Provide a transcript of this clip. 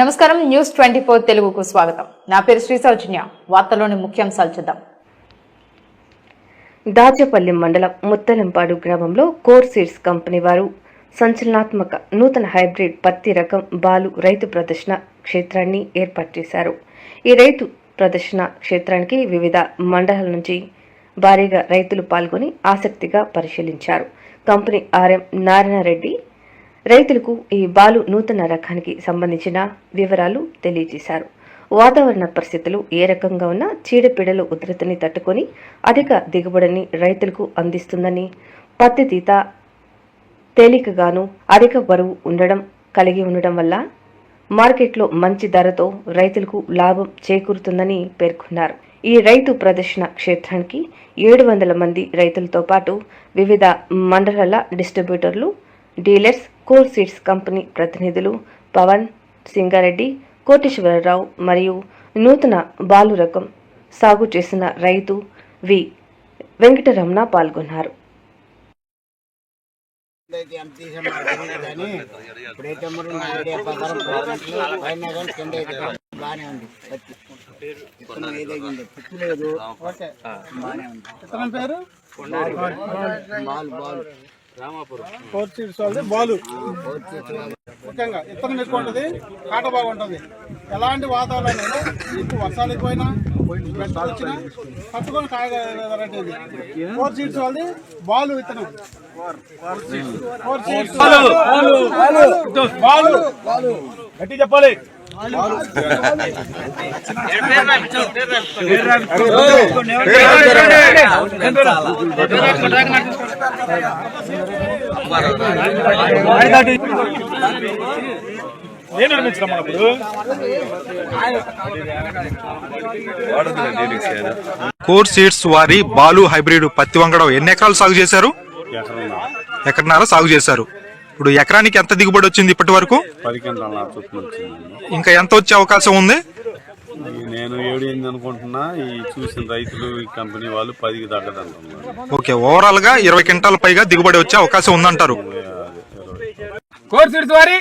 నమస్కారం న్యూస్ 24 తెలుగుకు స్వాగతం. నా పేరు శ్రీ సౌజన్య. వార్తలోని ముఖ్యాంశాలు చూద్దాం. దాచేపల్లి మండలం ముత్తలంపాడు గ్రామంలో కోర్ సీడ్స్ కంపెనీ వారు సంచలనాత్మక నూతన హైబ్రిడ్ పత్తి రకం బాలు రైతు ప్రదర్శన క్షేత్రాన్ని ఏర్పాటు చేశారు. ఈ రైతు ప్రదర్శన క్షేత్రానికి వివిధ మండలాల నుంచి భారీగా రైతులు పాల్గొని ఆసక్తిగా పరిశీలించారు. కంపెనీ ఆర్ఎం నారాయణరెడ్డి రైతులకు ఈ బాలు నూతన రకానికి సంబంధించిన వివరాలు తెలియజేశారు. వాతావరణ పరిస్థితులు ఏ రకంగా ఉన్నా చీడపీడల ఉధృతిని తట్టుకొని అధిక దిగుబడిని రైతులకు అందిస్తుందని, పత్తి తీత తేలికగాను అధిక బరువు కలిగి ఉండడం వల్ల మార్కెట్లో మంచి ధరతో రైతులకు లాభం చేకూరుతుందని పేర్కొన్నారు. ఈ రైతు ప్రదర్శన క్షేత్రానికి 700 మంది రైతులతో పాటు వివిధ మండలాల డిస్ట్రిబ్యూటర్లు, డీలర్స్, కోర్ సీడ్స్ కంపెనీ ప్రతినిధులు పవన్, సింగారెడ్డి, కోటేశ్వరరావు మరియు నూతన బాలు రకం సాగు చేసిన రైతు వి వెంకటరమణ పాల్గొన్నారు. కోర్ సీడ్స్ వాళ్ళది బాలు ముఖ్యంగా ఇత్తనం ఎక్కువ ఉంటుంది, కాట బాగుంటుంది. ఎలాంటి వాతావరణం ఎక్కువ వర్షాలు ఎక్కువైనా వచ్చినా కట్టుకొని కాయగలది. కోర్ సీడ్స్ వాళ్ళది బాలు విత్తనం. కోర్ సీడ్స్ బాలు గట్టి చెప్పాలి. కోర్ సీడ్స్ వారి బాలు హైబ్రిడ్ పత్తి వంగడం ఎన్ని ఎకరాలు సాగు చేశారు? ఎకరన్నర సాగు చేశారు. ఇప్పుడు ఎకరానికి ఎంత దిగుబడి వచ్చింది ఇప్పటి వరకు? 10 క్వింటాల చొప్పున వచ్చింది. ఇంకా ఎంత వచ్చే అవకాశం ఉంది? నేను 7-8 అనుకుంటున్నా. ఈ చూసిన రైతులు ఈ కంపెనీ వాళ్ళు 10కి తగ్గదంటున్నారు. ఓకే, ఓవరాల్ గా 20 క్వింటాల పైగా దిగుబడి వచ్చే అవకాశం ఉందంటారు. కోర్ సీడ్స్ వారి